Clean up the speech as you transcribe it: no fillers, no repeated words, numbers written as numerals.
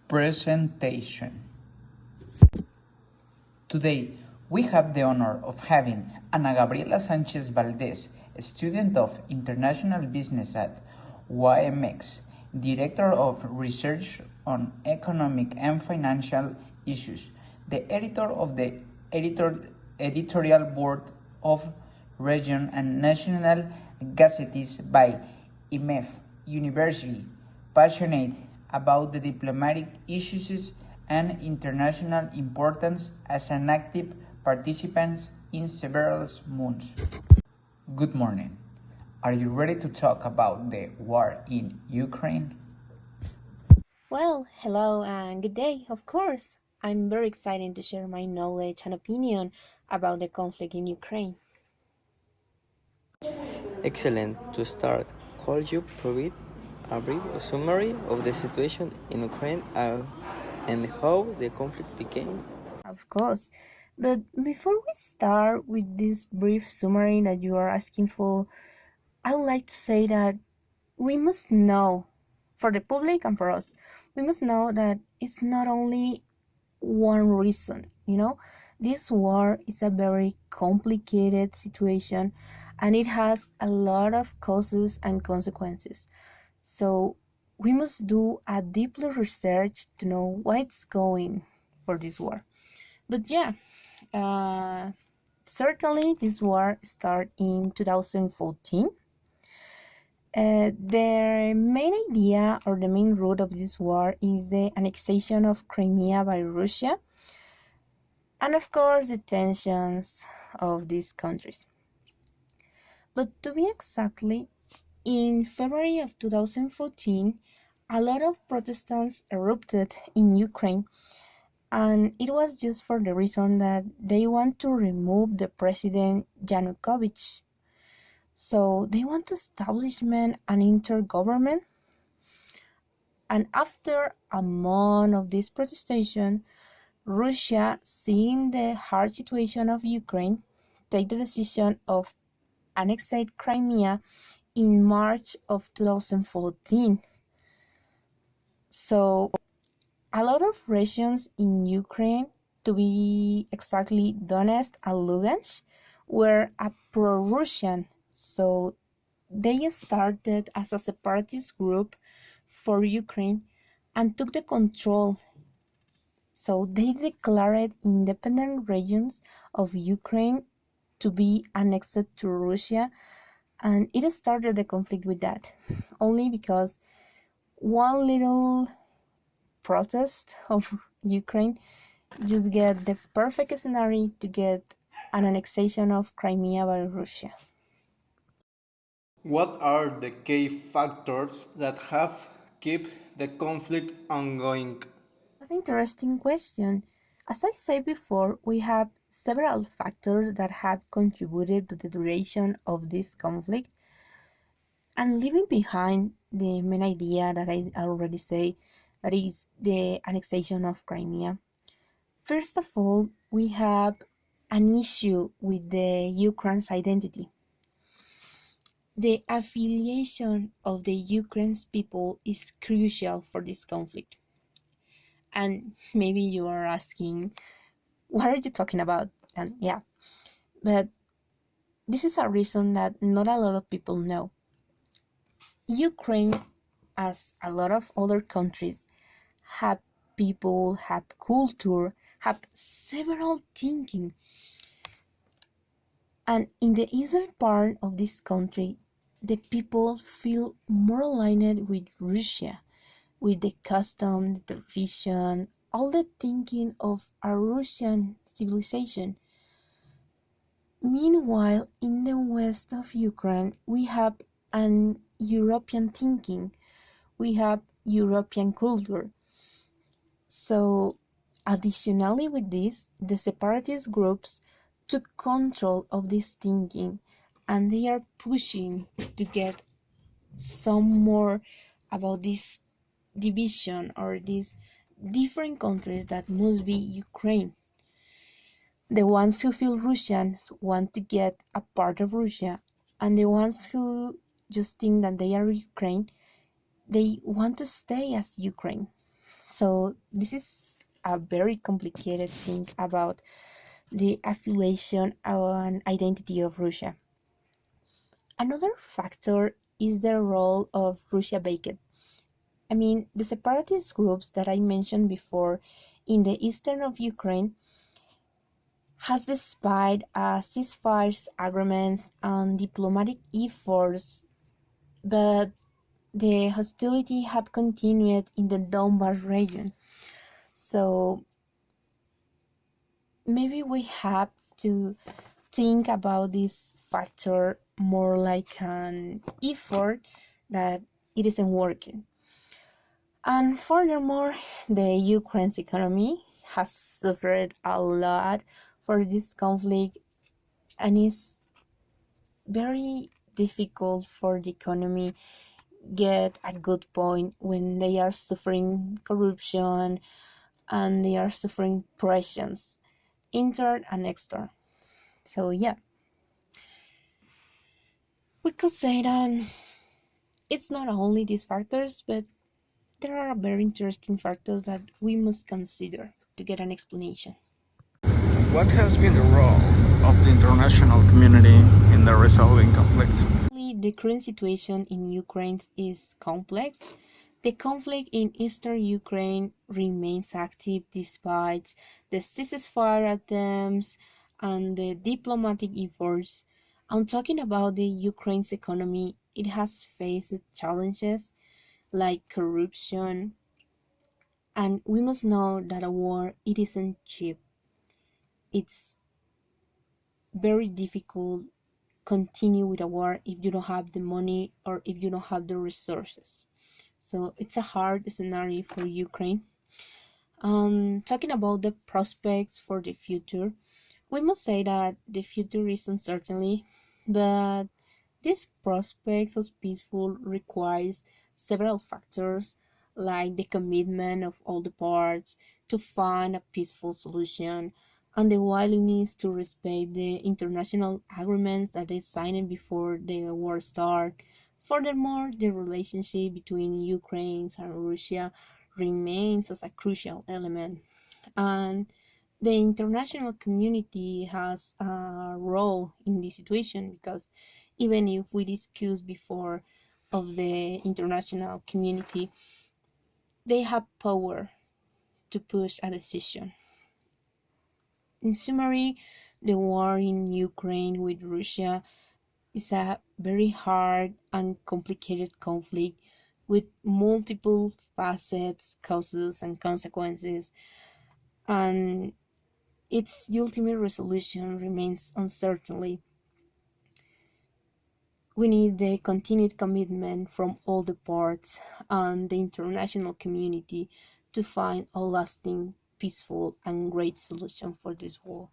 Presentation. Today, we have the honor of having Ana Gabriela Sanchez Valdez, a student of International Business at YMX, Director of Research on Economic and Financial Issues, the editor of the editorial board of Region and National Gazettes by IMEF University, passionate about the diplomatic issues and international importance as an active participant in several months. Good morning. Are you ready to talk about the war in Ukraine? Well, hello and good day, of course. I'm very excited to share my knowledge and opinion about the conflict in Ukraine. Excellent. To start, could you provide a brief summary of the situation in Ukraine and how the conflict began? Of course. But before we start with this brief summary that you are asking for, I would like to say that we must know, for the public and for us, we must know that it's not only one reason. This war is a very complicated situation and it has a lot of causes and consequences. So we must do a deeper research to know what's going for this war. But yeah, uh, certainly this war started in 2014. The main idea or the main root of this war is the annexation of Crimea by Russia, and of course the tensions of these countries. But to be exactly, in February of 2014, a lot of Protestants erupted in Ukraine, and it was just for the reason that they want to remove the president Yanukovych. So they want to establish an intergovernment. And after a month of this protestation, Russia, seeing the hard situation of Ukraine, take the decision of annexing Crimea in March of 2014. So a lot of regions in Ukraine, to be exactly Donetsk and Lugansk, were a pro-Russian. So they started as a separatist group for Ukraine and took the control. So they declared independent regions of Ukraine to be annexed to Russia, and it started the conflict with that, only because one little protest of Ukraine just get the perfect scenario to get an annexation of Crimea by Russia. What are the key factors that have kept the conflict ongoing? That's an interesting question. As I said before, we have several factors that have contributed to the duration of this conflict, and leaving behind the main idea that I already say, that is the annexation of Crimea. First of all, we have an issue with the Ukraine's identity. The affiliation of the Ukraine's people is crucial for this conflict. And maybe you are asking, what are you talking about? And yeah, but this is a reason that not a lot of people know. Ukraine, as a lot of other countries, have people, have culture, have several thinking. And in the eastern part of this country, the people feel more aligned with Russia, with the custom, the tradition, all the thinking of a Russian civilization. Meanwhile, in the west of Ukraine, we have an European thinking, we have European culture. So, additionally with this, the separatist groups took control of this thinking and they are pushing to get some more about this division or these different countries that must be Ukraine. The ones who feel Russian want to get a part of Russia, and the ones who just think that they are Ukraine, they want to stay as Ukraine. So this is a very complicated thing about the affiliation and identity of Russia. Another factor is the role of Russia Baked. I mean, the separatist groups that I mentioned before in the eastern of Ukraine has, despite ceasefire agreements and diplomatic efforts, but the hostility have continued in the Donbas region. So maybe we have to think about this factor more like an effort that it isn't working. And furthermore, the Ukraine's economy has suffered a lot for this conflict, and it's very difficult for the economy get a good point when they are suffering corruption and they are suffering pressures, intern and external. So yeah, we could say that it's not only these factors, but there are very interesting factors that we must consider to get an explanation. What has been the role of the international community in the resolving conflict? The current situation in Ukraine is complex. The conflict in eastern Ukraine remains active despite the ceasefire attempts and the diplomatic efforts. I'm talking about the Ukraine's economy. It has faced challenges like corruption, and we must know that a war it isn't cheap. It's very difficult continue with a war if you don't have the money or if you don't have the resources. So it's a hard scenario for Ukraine. Talking about the prospects for the future, we must say that the future is uncertainly, but these prospects of peaceful requires several factors like the commitment of all the parts to find a peaceful solution and the willingness to respect the international agreements that they signed before the war started. Furthermore, the relationship between Ukraine and Russia remains as a crucial element, and the international community has a role in this situation because even if we discussed before of the international community, they have power to push a decision. In summary, the war in Ukraine with Russia is a very hard and complicated conflict with multiple facets, causes, and consequences, and its ultimate resolution remains uncertainly. We need the continued commitment from all the parts and the international community to find a lasting, peaceful, and great solution for this war.